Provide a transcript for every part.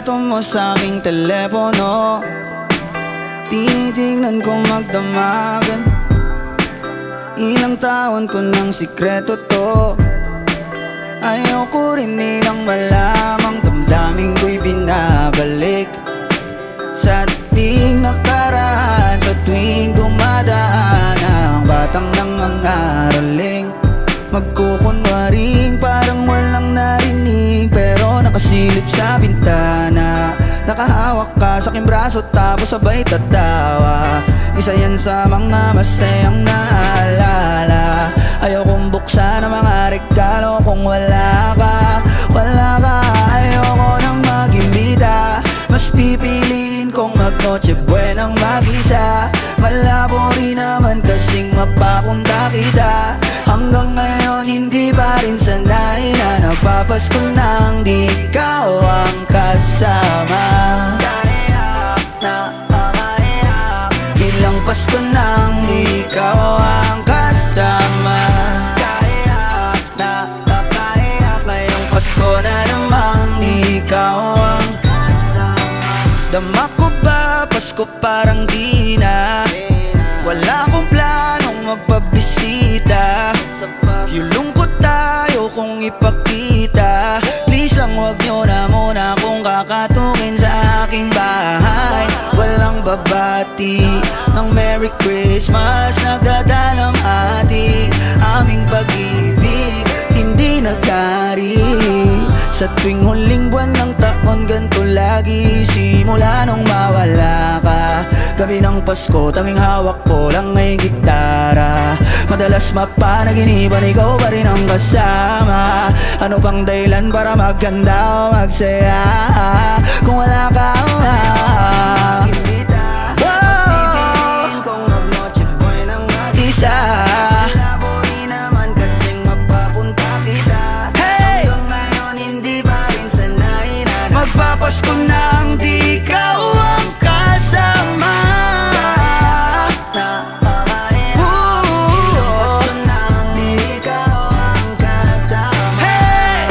litrato mo sa aking telepono. Tinitingnan kong magdamagan. Ilang taon ko ng sikreto to. Ayoko rin nilang malamang damdamin ko'y binabalik sa ating nakaraan. Sa tuwing dumadaan ang batang nangangaraling, magkukunwaring parang walang narinig, pero nakasilip sa bintana. Nakahawak ka sa aking braso tapos sabay tatawa. Isa yan sa mga masayang naalala. Ayaw kong buksan ang mga regalo kung wala ka. Wala ka, ayoko nang mag-imbita. Mas pipiliin kong mag-noche buenang mag-isa. Malabo rin naman kasing mapapunta kita. Hanggang ngayon hindi pa rin sanay na napapasko nang di ikaw ang kasama. Kaiyak na makaiyak, ilang Pasko nang di ikaw ang kasama. Kaiyak na makaiyak, ngayong Pasko na namang di ikaw ang kasama. Dama ko ba Pasko parang di na, wala akong planong magpabisita. Yung lungkot tayo kung ipakita. Please lang wag nyo na muna kung kakatukin sa aking bahay. Walang babati ng Merry Christmas, nagdadalang ati. Aming pag-ibig hindi nagkari. Sa tuwing huling buwan ng taon ganito lagi. Simula nung mawala ka, gabi ng Pasko tanging hawak ko lang ay gitara. Madalas mapanaginipan ikaw pa rin ang kasama. Ano pang dahilan para maganda o magsaya kung wala ka? Pasko nang di ikaw ang kasama. Pasko nang di ikaw ang kasama.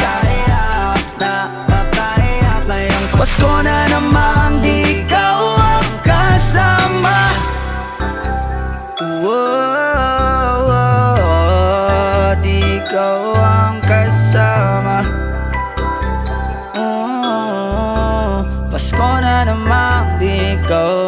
Kaiyak na makaiyak, ngayong Pasko na namang di ikaw ang kasama. Di ikaw ang kasama. Pasko na namang di ikaw